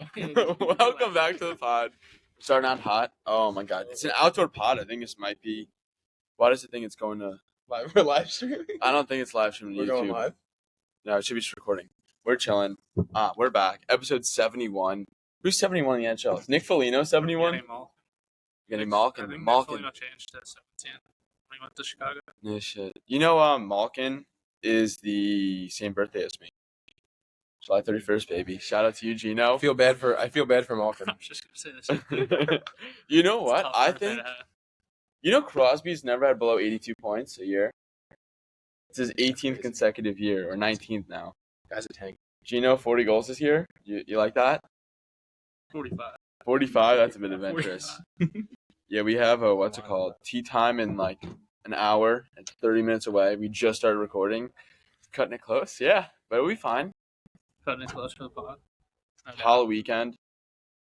Welcome back to the pod. Starting out hot. Oh my god, it's an outdoor pod. I think this might be. Why does it think it's going to? We're live streaming. I don't think it's live streaming on We're YouTube. going live. No, it should be just recording. We're chilling. We're back. Episode 71. Who's 71 in the NHL? Is Nick Foligno 71? Getting Malkin. I think Malkin. Foligno changed to 17 when he went to Chicago. No shit. You know, Malkin is the same birthday as me. July 31st, baby. Shout out to you, Gino. I feel bad for Malkin. I was just gonna say this. You know what? I think. You know, Crosby's never had below 82 points a year. It's his 18th consecutive year, or 19th now. Guy's a tank. Gino, 40 goals this year. You like that? 45. 45. That's a bit adventurous. Yeah, we have a what's it called? Tea time in like an hour. It's 30 minutes away. We just started recording. Cutting it close. Yeah, but it'll be fine. Cutting it close for the pod. Halloween weekend.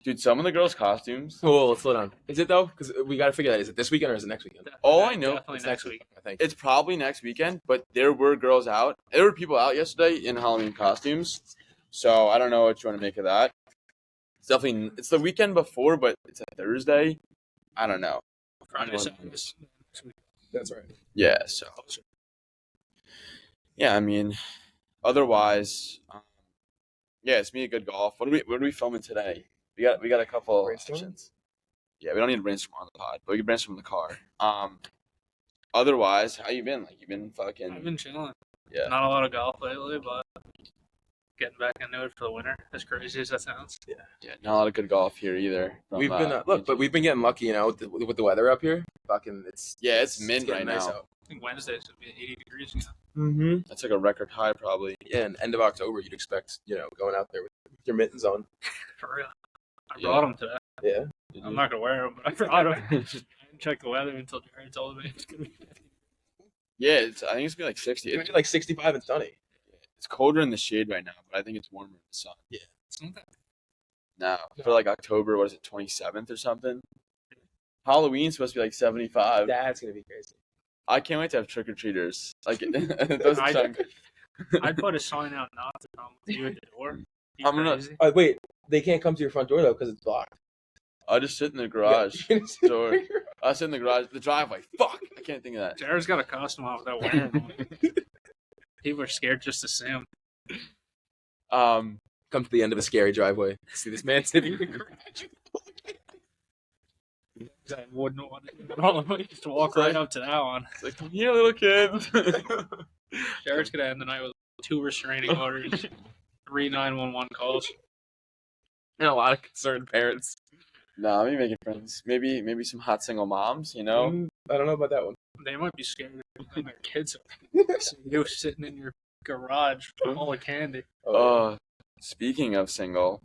Dude, some of the girls' costumes. Cool, let's slow down. Is it though? Because we got to figure that. Is it this weekend or is it next weekend? All I know Definitely It's next week. I think. it's probably next weekend, but there were girls out. There were people out yesterday in Halloween costumes. So I don't know what you want to make of that. It's definitely it's the weekend before, but it's a Thursday. I don't know. Friday, Saturday. Next week. That's right. Yeah, so yeah, I mean, otherwise, yeah, it's me a good golf. What are we filming today? We got a couple Brainstorm? options. Yeah, we don't need to brainstorm on the pod, but we can brainstorm in the car. Otherwise, how you been? Like you been fucking? I've been chilling. Yeah. Not a lot of golf lately, but getting back into it for the winter. As crazy as that sounds. Yeah, not a lot of good golf here either. From, We've been but we've been getting lucky, with the weather up here. Fucking, it's mint getting right nice now. out. I think Wednesday's gonna be 80 degrees again. Mm-hmm. That's like a record high, probably. Yeah, and end of October, you'd expect going out there with your mittens on. For real. I Yeah. brought them today. Yeah. I'm not gonna wear them, but I brought them. I didn't check the weather until Jared told me it's gonna be 50. Yeah, I think it's gonna be like 60. It's gonna be like 65 and sunny. It's colder in the shade right now, but I think it's warmer in the sun. It's not that. Now for like October, what is it, 27th or something? Halloween's supposed to be like 75. That's gonna be crazy. I can't wait to have trick or treaters. Like it doesn't sound good. I'd put a sign out not to come with you at the door. You I'm gonna- crazy? Wait, they can't come to your front door though because it's blocked. I'll just sit in the garage door. I'll sit in the garage, the driveway. Fuck, I can't think of that. Jared's got a costume on without wearing one. People are scared just to see him. Um, Come to the end of a scary driveway. See this man sitting in the garage. I wouldn't want to just walk right up to that one. it's like, come here, little kids. Jared's gonna end the night with 2 restraining orders, 3 911 calls. And a lot of concerned parents. Nah, maybe making friends. Maybe some hot single moms. You know. I don't know about that one. They might be scared when their kids see you sitting in your garage full of candy. Speaking of single,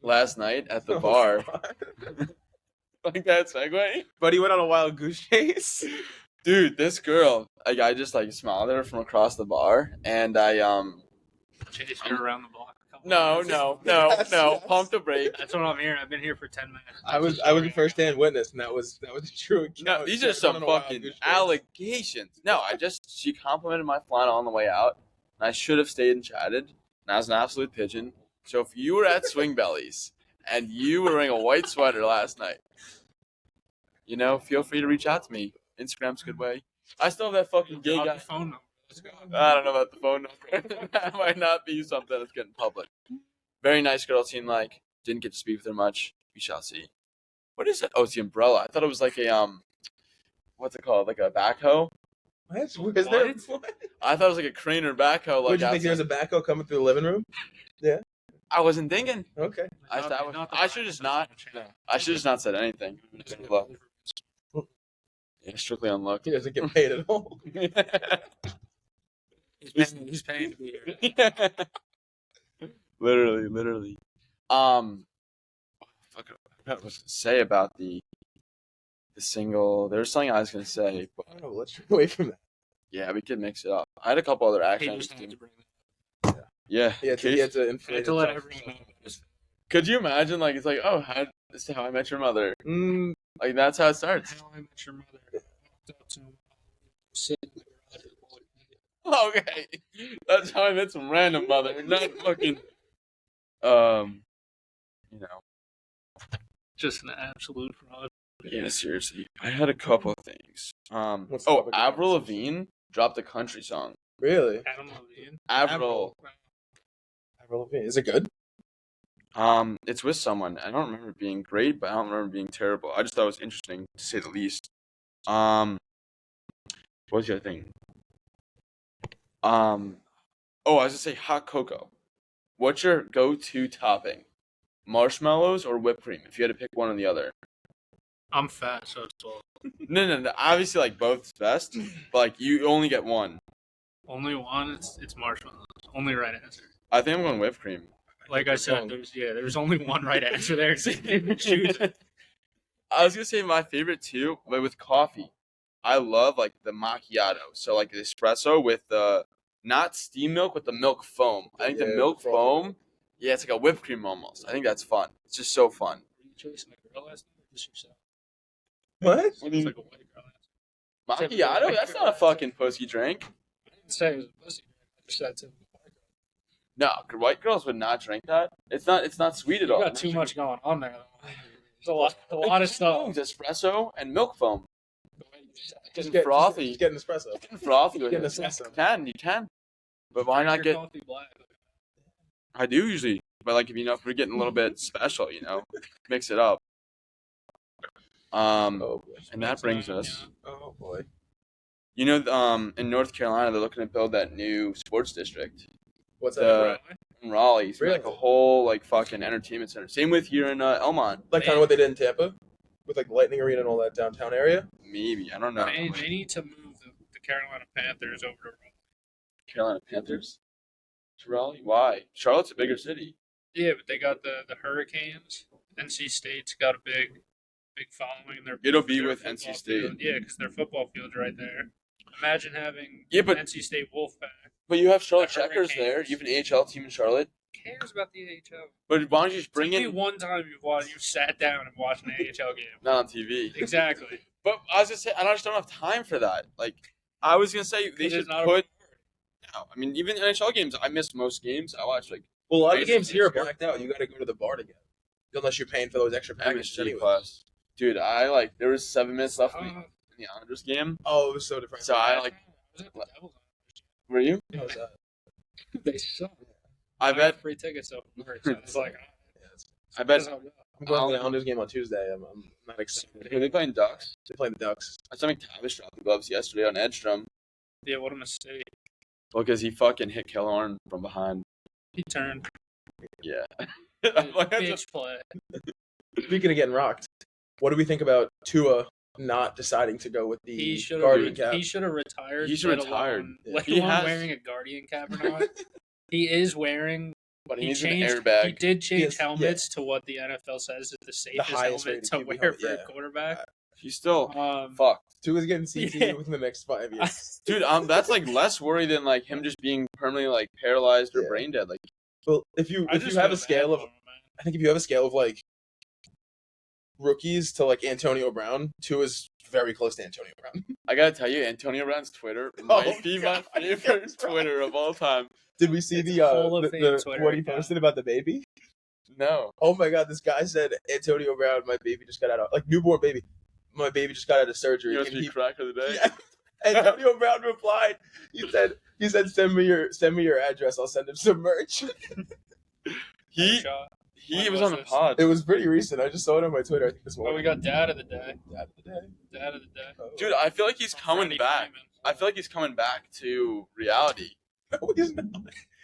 last night at the bar. Like that segue? Buddy went on a wild goose chase. Dude, this girl, I just like smiled at her from across the bar, and I Chase her around the block. no, pump the brake. That's what I'm hearing. I've been here for 10 minutes. I was a first-hand witness, and that was a true. No, these are some fucking allegations. No, she complimented my flannel on the way out, and I should have stayed and chatted. And I was an absolute pigeon. So if you were at Swing Bellies and you were wearing a white sweater last night, feel free to reach out to me. Instagram's a good way. I still have that fucking gay guy. Phone number. Let's go. I don't know about the phone number. That might not be something that's getting public. Very nice girl, seemed like. Didn't get to speak with her much. We shall see. What is it? Oh, it's the umbrella. I thought it was like a what's it called? Like a backhoe? What? Is there? What? I thought it was like a crane or backhoe. Like Would you think there was a backhoe coming through the living room? I wasn't thinking. Okay. I should just not. I should just not said anything. Yeah, strictly on luck. He doesn't get paid at all. He's paying to be here. Literally. Fuck, I forgot what I was gonna say about the single. There was something I was gonna say, but I don't know. Let's try away from that. yeah, we could mix it up. I had a couple other He actions. just had to bring that. Yeah. Yeah, Case- it's to I inflate had to let itself. everyone know. Could you imagine? Like, it's like, oh, this is how I met your mother. Mm, Like, that's how it starts. How I Met Your Mother. Walked up to him, sitting in the garage with a bowl of candy. Okay, that's how I met some random mother. Not fucking. You know. Just an absolute fraud. Yeah, seriously. I had a couple of things. What's the topic of Avril conversation? Lavigne dropped a country song. Really? Adam Levine. Avril. Avril Lavigne. Is it good? It's with someone. I don't remember it being great, but I don't remember it being terrible. I just thought it was interesting, to say the least. What was the other thing? I was gonna say hot cocoa. What's your go-to topping? Marshmallows or whipped cream? If you had to pick one or the other. I'm fat, so it's all. No. Obviously, like both is best, but like you only get one. Only one. It's marshmallows. Only right answer. I think I'm going whipped cream. Like I said, there's only one right answer there. So you can choose it. I was gonna say my favorite too, but with coffee, I love like the macchiato. So like the espresso with the not steam milk, with the milk foam. I think the milk foam, yeah, it's like a whipped cream almost. I think that's fun. It's just so fun. Were you chasing a girl last night or just yourself? What? It's like a white girl last night. Macchiato? That's not a fucking pussy drink. I didn't say it was a pussy. I just said to white girl. No, white girls would not drink that. It's not sweet at You all. got too much going on there. There's a lot of stuff. Espresso and milk foam. Just frothy. Just get an espresso. Frothy with Get an it. espresso. You can. But why not Your get? coffee black? I do usually, but like if we're getting a little bit special, mix it up. Oh boy. And that brings us. Oh boy. In North Carolina, they're looking to build that new sports district. What's that? In Raleigh, it's Really? like a whole like fucking entertainment center. Same with here in Elmont. Like kind of what they did in Tampa, with like Lightning Arena and all that downtown area. Maybe, I don't know. They need to move the Carolina Panthers over to Raleigh. Carolina Panthers to Raleigh? Why? Charlotte's a bigger city. Yeah, but they got the Hurricanes. NC State's got a big following. It'll be their with football NC State. field. Yeah, because their football field's right there. Imagine having but NC State Wolfpack. But you have Charlotte The Checkers there. Hurricanes. You have an AHL team in Charlotte. Who cares about the AHL? But why don't you just bring Tell me in? one time you sat down and watched an AHL game. Not on TV. Exactly. But I was gonna say I just don't have time for that. Like I was gonna say they should put. No, I mean even NHL games. I miss most games. I watch like. Well, a lot of the Basically, games here are it's blacked out. You got to go to the bar to get them. Unless you're paying for those extra packages MSG anyway. Plus. Dude, there was 7 minutes left in the Islanders game. Oh, it was so different. So I like. Was it the Devils? Were you? How was that? They suck. I got bet. free tickets so it's like. I bet. I'm going to the Islanders game on Tuesday. I'm not excited. Are they playing Ducks? They're playing the Ducks. I saw McTavish drop the gloves yesterday on Edstrom. Yeah, what a mistake. Well, because he fucking hit Killorn from behind. He turned. Yeah. Bitch play. Speaking of getting rocked, what do we think about Tua not deciding to go with the Guardian cap? He should have retired. He should have retired. Let He alone has- wearing a Guardian cap or not. He is wearing. But he He needs an changed. airbag. He did change Yes, helmets to what the NFL says is the safest highest helmet rated to QB wear helmet, for a yeah. quarterback. He's still Um, fucked. Tua's getting CTE Yeah. within the next 5 years. Dude, that's like less worry than like him just being permanently like paralyzed or Yeah. brain dead. Like Well, if you I have just a feel scale bad of, for him, man. I think if you have a scale of like rookies to like Antonio Brown, Tua's very close to Antonio Brown. I gotta tell you, Antonio Brown's Twitter Oh, might be my God. favorite Twitter of all time. Did we see It's the, a Hall of Fame Twitter what he account. posted about the baby? No. Oh my God, this guy said Antonio Brown, my baby just got out of newborn baby. My baby just got out of surgery. You must and be he- crack of the day. Yeah. Antonio Brown replied. He said send me your address. I'll send him some merch. He Shot. he When was was on the this? pod. It was pretty recent. I just saw it on my Twitter. I think this Well, we morning. got Dad of the Day. Dad of the day. Dad of the Day. Oh. Dude, I feel like he's coming Freddie back. Freeman. I feel like he's coming back to reality. No, he's not.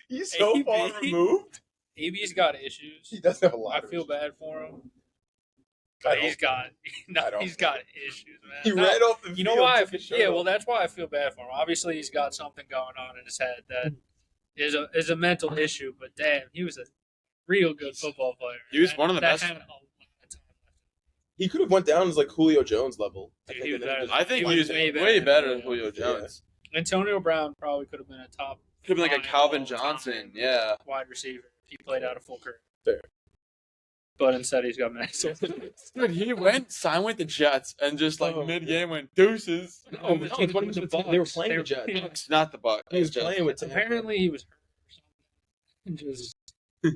He's so AB. far removed. AB's got issues. He does have a lot. I of feel issues. bad for him. I But don't- he's got I don't. he's got issues, man. He No, ran off the you know field, why? took his shirt Yeah, off. well, that's why I feel bad for him. Obviously, he's got something going on in his head that is a mental issue. But damn, he was a real good football player. He was That- one of the that best- had a lot of time. He could have went down as like Julio Jones level. Dude, he was and then better just- than- I think He he was was way way better. better than Julio Jones. Antonio Brown probably could have been a top Could have been like a Fine, Calvin all-time Johnson. Yeah. wide receiver if he played out a full career. Fair. But instead, he's got Minnesota. Dude, he signed with the Jets and just like Oh. mid-game went deuces. No, but it's when he was with the- they were playing the Jets. It's not the Bucks. He was Jets. playing with Tampa. Apparently, he was hurt or something. And just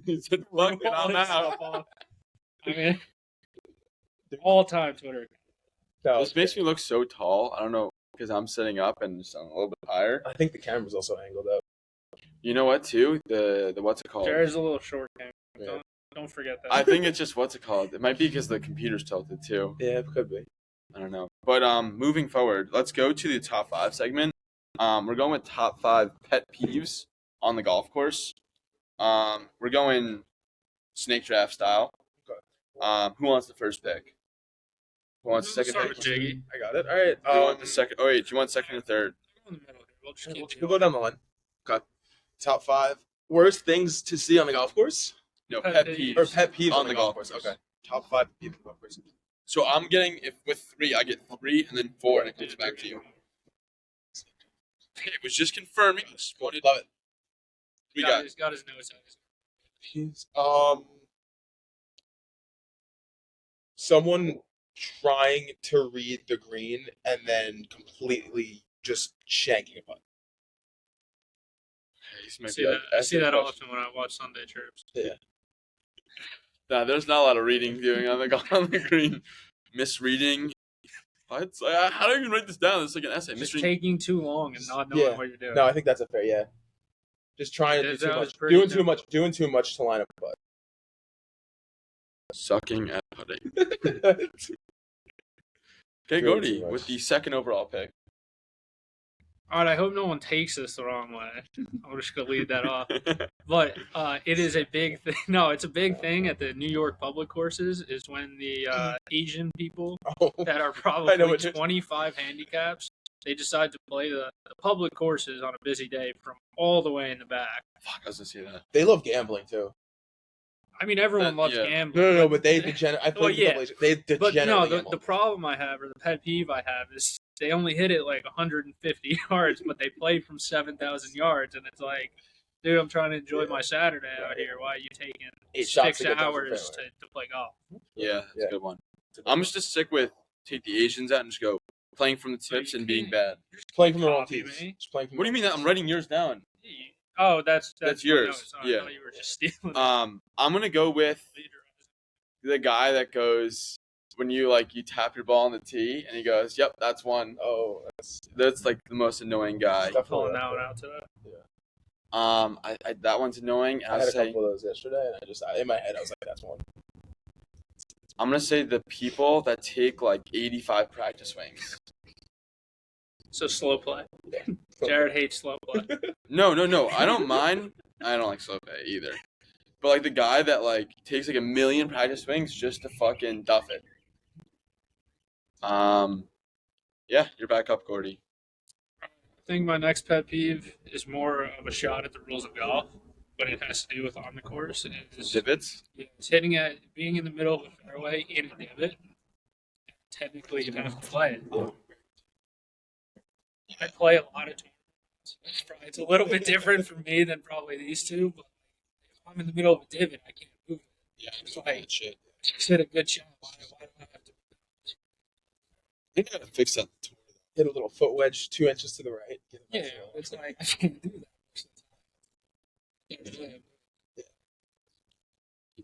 He said, "Fuck it, I'm out." I mean, all-time Twitter. No, This makes me look so tall. I don't know because I'm sitting up and just I'm a little bit higher. I think the camera's also angled up. You know what? Too the what's it called? Jared's a little short. Yeah. Don't forget that. I think it's just what's it called? It might be because the computer's tilted too. Yeah, it could be. I don't know. But moving forward, let's go to the top 5 segment. We're going with top 5 pet peeves on the golf course. We're going snake draft style. Okay. Who wants the first pick? Who wants the second Start pick? with Jiggy. I got it. All right. You want the second? Oh wait, do you want second or third? Go in the middle here. We'll just keep We'll go down the line. Okay. Top 5 worst things to see on the golf course, No, Pet pet peeves. peeves. or pet peeves On the golf course. Okay. Top 5 peeves on the golf course. So I'm getting with 3, I get 3 and then 4, and it comes back to you. It was just confirming. Just wanted- Love it. We got He's got his nose out. Peeves. Someone trying to read the green and then completely just shanking a putt. I I see that often when I watch Sunday Trips. Yeah. Nah, there's not a lot of reading doing on the green. Misreading. What? How do I even write this down? It's like an essay. Just Misreading. taking too long and not knowing Yeah. what you're doing. No, I think that's a fair. Yeah. Just trying to do too That was much. pretty Doing too simple. much. Doing too much to line up a Sucking at putting. putt. Okay, Doing Gordy too much. with the second overall pick. All right, I hope no one takes this the wrong way. I'm just gonna leave that off. But it is a big thing. No, it's a big thing at the New York public courses. Is when the Asian people Oh, that are I know probably what you're- 25 handicaps, they decide to play the public courses on a busy day from all the way in the back. Fuck, I was gonna say that. they love gambling too. I mean, everyone loves yeah. gambling. No, but they degenerate. I feel Well, like yeah. they But degenerate. no, the problem I have, or the pet peeve I have, is they only hit it like 150 yards, but they play from 7,000 yards, and it's like, dude, I'm trying to enjoy my Saturday out here. Why are you taking 8 shots 6 to get down from hours fairway. to play golf? Yeah, that's Yeah. a good one. I'm just stick with take the Asians out and just go playing from the tips and being bad. Playing from the wrong Copy tees. me. Just playing from What do you mean that I'm writing yours down? Oh, that's That's my yours. notes. Oh, Yeah. I thought you were just stealing it. I'm gonna go with the guy that goes when you tap your ball on the tee and he goes, "Yep, that's one." Oh, That's like the most annoying guy. Calling that one out today. I that one's annoying. I had a couple of those yesterday, and in my head I was like, "That's one." I'm gonna say the people that take like 85 practice swings. So slow play. Jared hates slow play. No. I don't mind. I don't like slow play either. But like the guy that takes like a million practice swings just to fucking duff it. Yeah, you're back up, Gordy. I think my next pet peeve is more of a shot at the rules of golf, but it has to do with on the course. It's Divots. being in the middle of a fairway in a divot. Technically, you have to play it. I play a lot of tournaments. It's a little bit different for me than probably these two, but if I'm in the middle of a divot, I can't move it. Yeah, It's like, shit. just hit a good shot. Why do I have to? I think I gotta fix that. Hit a little foot wedge 2 inches to the right. Yeah, it's like I can't do that.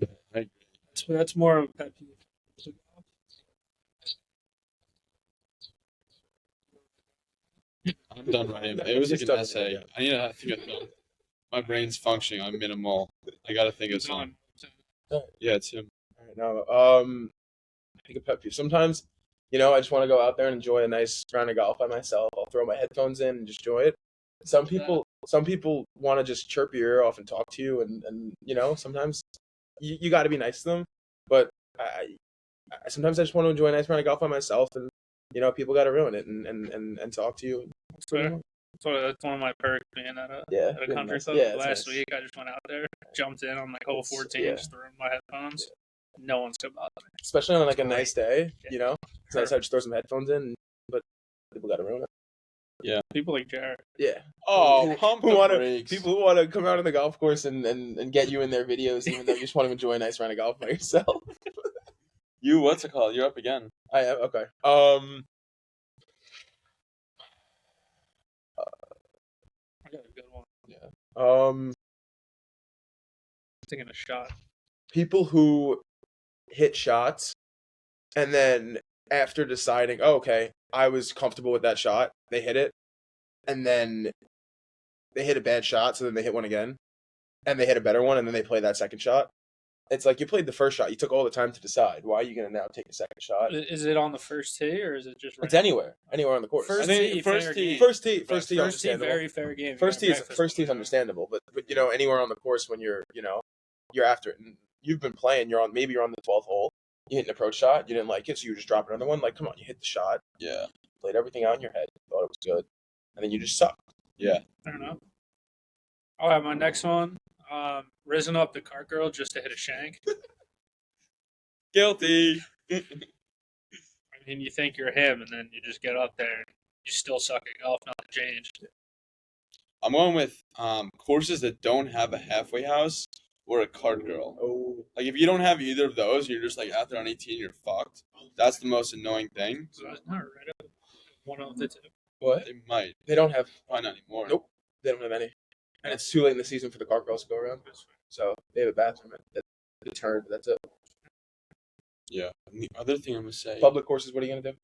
Yeah, I agree. That's more of a pet peeve. I'm done writing. It was like an essay. I need to think of something. My brain's functioning on minimal. I gotta think of something. Yeah, it's him. All right, now, I think a pet peeve. Sometimes, I just want to go out there and enjoy a nice round of golf by myself. I'll throw my headphones in and just enjoy it. Some people want to just chirp your ear off and talk to you, and sometimes you got to be nice to them. But I sometimes I just want to enjoy a nice round of golf by myself, and people got to ruin it and talk to you. That's fair. That's one of my perks being at a country club. Yeah, Last week, I just went out there, jumped in on like hole 14, just threw in my headphones. No one's gonna bother me. Especially on like a nice day, It's nice to just throw some headphones in, but people got to ruin it. People like Jared. Yeah. Oh, pump the brakes. People who want to come out on the golf course and get you in their videos, even though you just want to enjoy a nice round of golf by yourself. You, what's it called? You're up again. I am okay. I got a good one. Yeah. Taking a shot. People who hit shots and then after deciding, oh, okay, I was comfortable with that shot, they hit it, and then they hit a bad shot, so then they hit one again, and they hit a better one, and then they play that second shot. It's like you played the first shot. You took all the time to decide. Why are you going to now take a second shot? Is it on the first tee or is it just? It's anywhere on the course. First I think tee, first fair tee- game. First tee, First tee, understandable. very fair game. First tee Breakfast. is understandable, but anywhere on the course when you're you're after it. And you've been playing. You're on the 12th hole. You hit an approach shot. You didn't like it, so you just drop another one. Like, come on, you hit the shot. Yeah. Played everything out in your head. Thought it was good, and then you just suck. Yeah. Fair enough. All right, my next one. Risen up the cart girl just to hit a shank. Guilty. I mean, you think you're him, and then you just get up there and you still suck at golf. Nothing changed. I'm going with courses that don't have a halfway house or a cart girl. Oh, Like if you don't have either of those, you're just like out there on 18, you're fucked. That's the most annoying thing. So it's not right up one of the two. what? They might. They don't have. Probably not anymore. Nope. They don't have any, and it's too late in the season for the cart girls to go around. So they have a bathroom at the turn. That's it. Yeah. And the other thing I'm gonna say. Public courses. What are you gonna do?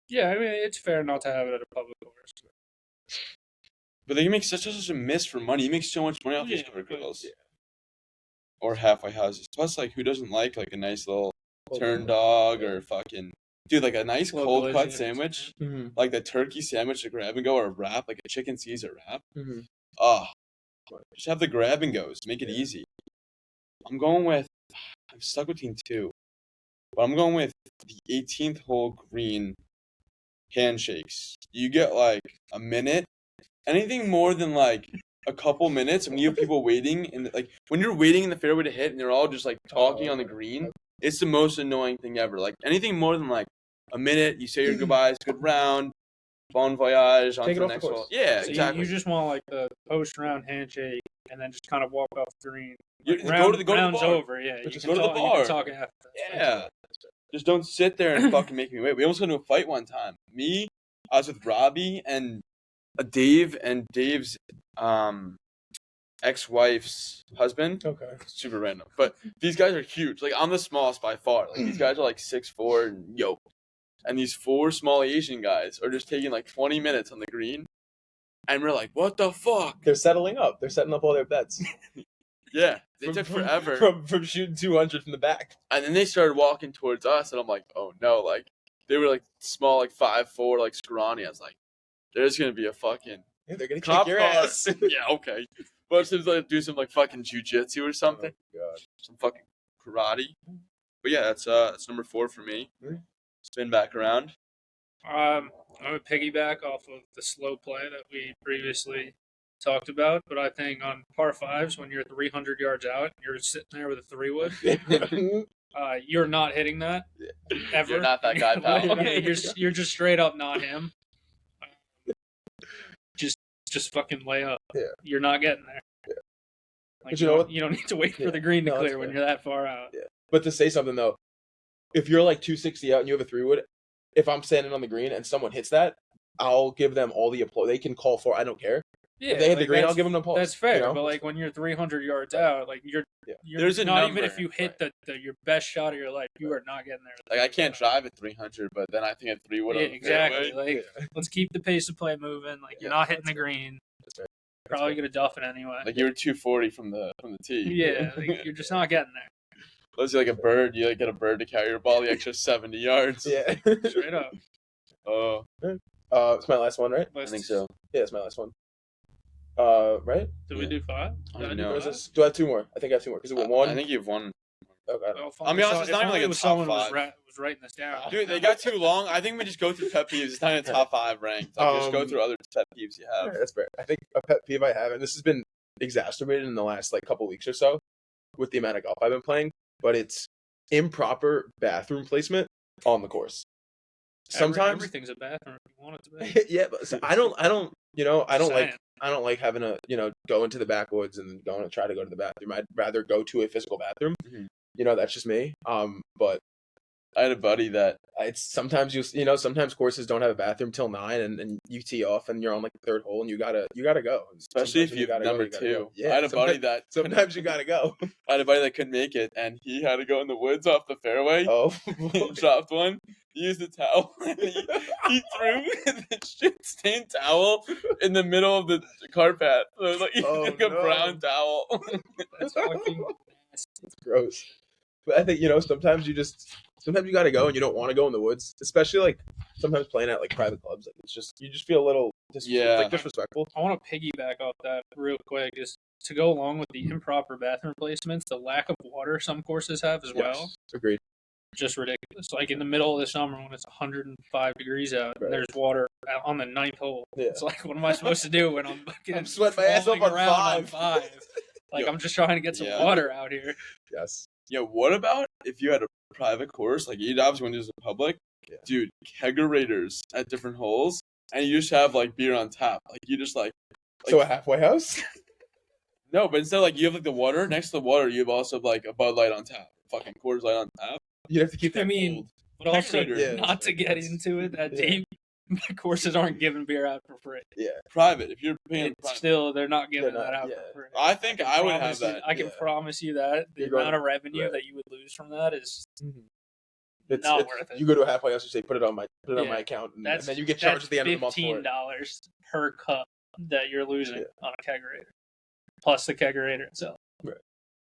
Yeah, I mean, it's fair not to have it at a public course. But they make such a miss for money. You make so much money off these Yeah, cart but- girls. Or halfway houses. Plus, like, who doesn't like a nice little turn dog or fucking dude, like a nice Little cold cut glazing. sandwich, Mm-hmm. like the turkey sandwich, a grab and go, or a wrap, like a chicken Caesar wrap. Mm-hmm. Oh, just have the grab and goes. Make it easy. I'm stuck between two, but I'm going with the 18th hole green handshakes. You get like a minute. Anything more than like a couple minutes, when you have people waiting, and like when you're waiting in the fairway to hit, and they're all just like talking on the green, it's the most annoying thing ever. Like anything more than like a minute, you say your goodbyes, good round, bon voyage, on Take to it the off the next hole. course. Yeah, So exactly. you just want like the post round handshake and then just kind of walk off the green. You- Like, go to the round's bar. over, yeah. You Just can go to the talk, you bar. can talk after. Yeah. Just don't sit there and fucking make me wait. We almost got into a fight one time. I was with Robbie and Dave and Dave's ex-wife's husband. Okay. Super random. But these guys are huge. Like, I'm the smallest by far. Like, these guys are like 6'4" and yoked. And these four small Asian guys are just taking like 20 minutes on the green. And we're like, what the fuck? They're settling up. They're setting up all their bets. Yeah. They took forever. From shooting 200 from the back. And then they started walking towards us, and I'm like, oh no, like, they were like small, like 5'4", like scrawny. I was like, there's gonna be a fucking Yeah, they're gonna cop kick your car. ass. Yeah, okay. But it's like do some like fucking jujitsu or something, Oh, God. some fucking karate. But yeah, that's number 4 for me. Mm. Spin back around. I'm going to piggyback off of the slow play that we previously talked about, but I think on par 5s, when you're 300 yards out, you're sitting there with a 3-wood, you're not hitting that ever. You're not that guy, pal. you're just straight up not him. Just fucking lay up. Yeah. You're not getting there. Yeah. Like, But you know what? You don't need to wait for the green to No, that's clear when fair. you're that far out. Yeah. But to say something though, if you're like 260 out and you have a 3-wood, if I'm standing on the green and someone hits that, I'll give them all the applause. They can call for. I don't care. Yeah, If they hit the like, green, I'll that's- give them the applause. That's fair, you know? but like when you're 300 yards out, like you're There's a not number, even if you hit your best shot of your life, you are not getting there. Like, I can't drive at 300, but then I think at 3 would. Yeah, exactly. Like Yeah. let's keep the pace of play moving. Like you're not hitting the green. That's right. Probably gonna duff it anyway. Like you were 240 from the tee. Yeah, like, you're just not getting there. Unless you're like a bird, you like get a bird to carry your ball the extra 70 yards. Yeah. Straight up. Oh, It's my last one, right? I think so. Yeah, it's my last one. Right? Did we do 5? I Did don't know. What is this? Do I have 2 more? I think I have 2 more because it went 1. I think you have one. Okay. Well, I'll be honest, it's not even like a top someone 5. was writing this down. Dude, they got too long. I think we just go through pet peeves. It's not even top 5 ranked. Like, just go through other pet peeves you have. Alright, that's fair. I think a pet peeve I have, and this has been exacerbated in the last like couple weeks or so with the amount of golf I've been playing, but it's improper bathroom placement on the course. Sometimes everything's a bathroom if you want it to be. yeah, but I don't Saying. like having to, go into the backwoods and go and try to go to the bathroom. I'd rather go to a physical bathroom. Mhm. That's just me. But I had a buddy that It's sometimes sometimes courses don't have a bathroom till 9, and you tee off and you're on like the third hole and you gotta go. Especially Sometimes if when you have gotta go, number you gotta 2. go. Yeah, I had a buddy that sometimes you gotta go. I had a buddy that couldn't make it, and he had to go in the woods off the fairway. Oh, He dropped one. He used a towel, and he threw the shit-stained towel in the middle of the cart path. So it was like, like a brown towel. That's fucking nasty. It's gross. But I think sometimes you gotta go and you don't want to go in the woods, especially like sometimes playing at like private clubs. Like you just feel a little disrespectful. I want to piggyback off that real quick. Is to go along with the improper bathroom placements, the lack of water some courses have as well. Agreed. Just ridiculous. Like in the middle of the summer when it's 105 degrees out, and there's water on the 9th hole. Yeah. It's like, what am I supposed to do when I'm sweating my ass off on 5? Like, I'm just trying to get some water out here. Yes. Yeah, what about if you had a private course? Like, you'd obviously want to use the public. Yeah. Dude, kegerators at different holes, and you just have, like, beer on tap. Like, you just, like so a halfway house? No, but instead, like, you have, like, the water. Next to the water, you have also, like, a Bud Light on tap. Fucking Coors Light on tap. You'd have to keep that cold. But also, Kegerator. not to get into it that deep, courses aren't giving beer out for free. Yeah. Private. If you're paying private. Still, they're not giving that out for free. I think I would have that. I can promise you that the amount of revenue that you would lose from that is not worth it. You go to a halfway house and say, put it on my account, and then you get charged at the end of the month for it. $15 per cup that you're losing on a kegerator, plus the kegerator itself. Right.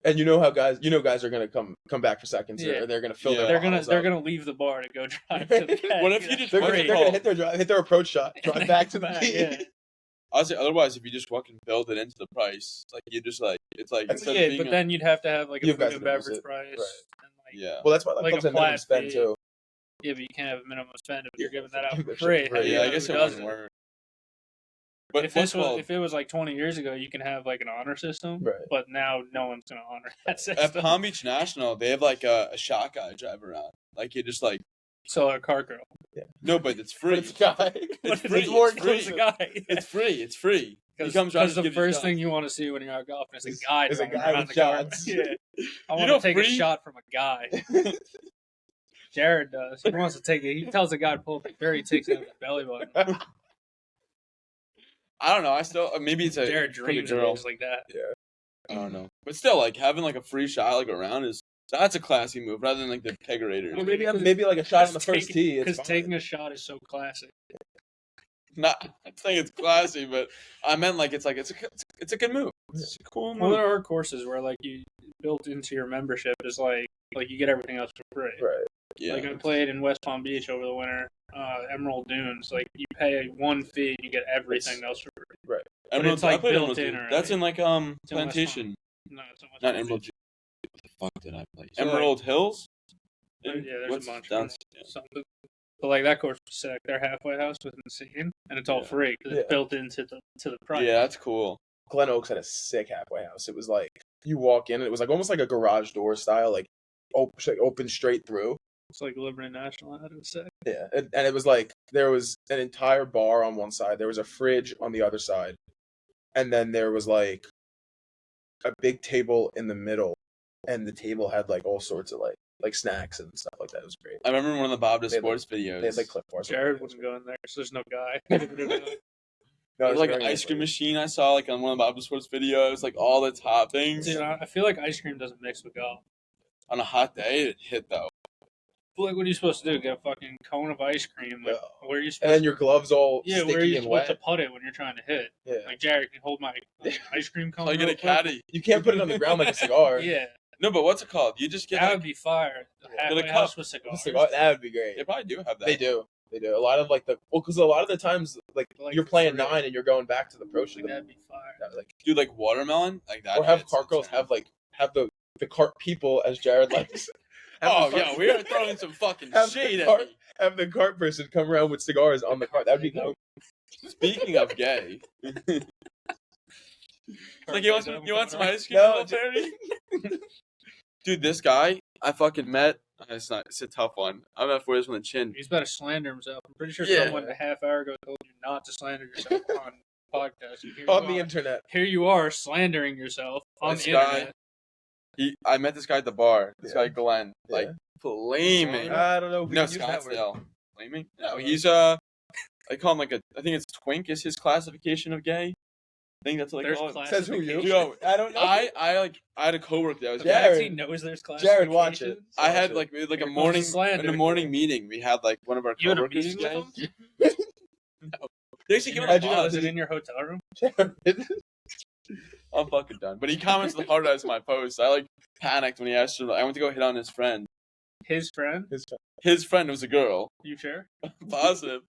And how guys are gonna come back for seconds. Or they're gonna fill their they're gonna leave the bar to go drive to the keg. What if you just they're gonna hit their approach shot, drive back to the tee. Yeah. I'll say otherwise, if you just fucking build it into the price, like you just like it's like instead of being but then you'd have to have like a food and beverage price. Right. And like, well, that's why like comes a minimum spend too. Yeah, but you can't have a minimum spend if you're giving that out for free. Yeah, I guess it wouldn't work. But if it was like 20 years ago, you can have like an honor system, but now no one's gonna honor that system. At Palm Beach National, they have like a shot guy drive around. Like you just like a car girl. Yeah. No, but it's free. It's a guy. It's free. It's a guy. It's free. It's free. Because the first thing you want to see when you're out golfing is a guy driving around the car. Yeah. I want to take a shot from a guy. Jared does. He wants to take it. He tells the guy to pull up the beer. He takes it in his belly button. I don't know. I still maybe it's a Jared dreams of things like that. Yeah. I don't know, but still, like having like a free shot like around that's a classy move rather than like the kegerator. Well, maybe like a shot on the first tee. Because taking a shot is so classic. Not saying it's classy, but I meant like it's a good move. It's a cool move. Well, there are courses where like you built into your membership is like you get everything else for free. Right. Yeah. Like I played in West Palm Beach over the winter, Emerald Dunes. Like you pay one fee and you get everything else for free. Right. But it's like built in already. That's in like Plantation. No, it's not Emerald. What the fuck did I play? Emerald Hills. Yeah, there's a bunch. Something. But like that course was sick. Their halfway house was insane, and it's all free because it's built into the price. Yeah, that's cool. Glen Oaks had a sick halfway house. It was like you walk in, and it was like almost like a garage door style, like open straight through. It's like Liberty National had it sick. Yeah, and it was like there was an entire bar on one side, there was a fridge on the other side, and then there was like a big table in the middle, and the table had like all sorts of like snacks and stuff like that. It was great. I remember one of the Bob to Sports videos. They had like Cliff Bars. Jared wouldn't go in there, so there's no guy. No, there's like an ice cream machine I saw like on one of the Bob to Sports videos, like all the toppings. Dude, I feel like ice cream doesn't mix with golf. On a hot day, it hit though. But like, what are you supposed to do? Get a fucking cone of ice cream? Like, where are you supposed and then your gloves all sticky where are you and supposed wet? to put it when you're trying to hit? Yeah. Like, Jared, can you hold my ice cream cone? I get a caddy. You can't put it on the ground like a cigar. Yeah. No, but what's it called? You just get that would be fire. Halfway house with cigars. That would be great. They probably do have that. They do. A lot of like because a lot of the times like you're playing 9 and you're going back to the pro shop. That'd be fire. Dude, like watermelon, like that. Or have cart girls have the cart people, as Jared likes. We are throwing some fucking shade at me. Have the cart person come around with cigars on the cart. That'd be cool. Speaking of gay, like you want some ice cream, no, Terry? Dude, this guy I fucking met. It's a tough one. I'm gonna for this on the chin. He's about to slander himself. I'm pretty sure someone a half hour ago told you not to slander yourself on podcast. On the internet. Here you are slandering yourself on the internet. I met this guy at the bar. This guy Glenn. Like Flaming. I don't know if we No, can use that word. Scottsdale. Flaming? No, he's I call him like I think it's twink is his classification of gay. I think that's what they There's call it. Says who, you? Yo, I don't know. I had a coworker that was The gay. fact Jared. he knows there's Jared, watch it. classifications. I had Watch like a Here comes morning the slander. in a morning meeting. We had like one of our You had a coworkers meeting with gay. him? They actually came on How'd the you know? pod. Was it in your hotel room? Jared. I'm fucking done. But he comments the hard as my post. I like panicked when he asked her. I went to go hit on his friend. His friend? His friend was a girl, You sure? positive,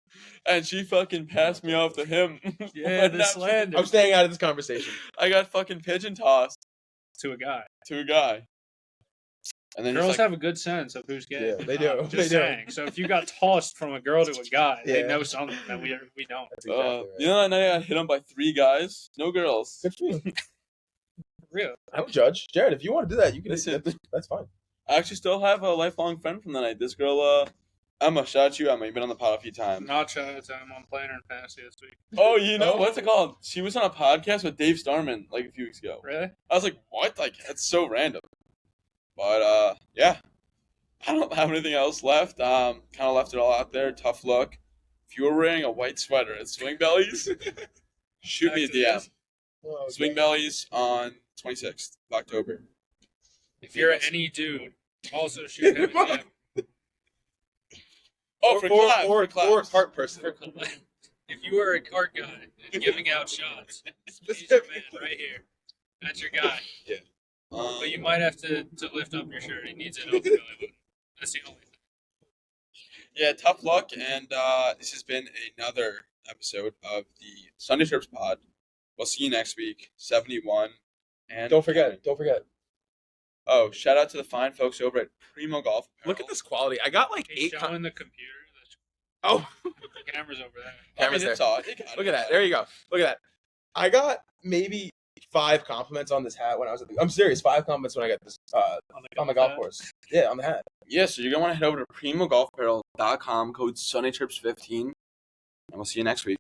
and she fucking passed me off to him. Yeah, the Now- slander. I'm staying out of this conversation. I got fucking pigeon tossed To a guy. to a guy, and then Girls he's like, have a good sense of who's gay. Yeah, they do. Just They do. saying. So if you got tossed from a girl to a guy, they Yeah. know something that we don't. That's exactly right. you know that night I got hit on by 3 guys, no girls. Good for you. Real. I don't judge. Jared, if you want to do that, you can. Listen. That's fine. I actually still have a lifelong friend from the night. This girl, Emma, shout out to you, Emma. You've been on the pod a few times. Not shout out to him on Planner and Fantasy this week. Oh, you know what's it called? She was on a podcast with Dave Starman like a few weeks ago. Really? I was like, what? Like, that's so random. But, yeah. I don't have anything else left. Kind of left it all out there. Tough luck. If you were wearing a white sweater at Swing Bellies, shoot me a Back to DM. this. Oh, Swing Bellies on 26th of October. If you're any dude, also shoot him a DM. Oh, for class. or cart person. For collab. If you are a cart guy and giving out shots, he's your man right here. That's your guy. But you might have to lift up your shirt. He needs it open. That's the only thing. Yeah, tough luck. And this has been another episode of the Sunday Trips pod. We'll see you next week. 71. And Don't forget. Oh, shout out to the fine folks over at Primo Golf Apparel. Look at this quality. I got like He's 8. showing the computer. Oh, The camera's over there. Camera's it's there. all- look at that. There you go. Look at that. I got maybe 5 compliments on this hat when I was at the. I'm serious. 5 compliments when I got this on the golf course. Yeah, on the hat. Yeah, so you're going to want to head over to primogolfapparel.com, code SundayTrips15, and we'll see you next week.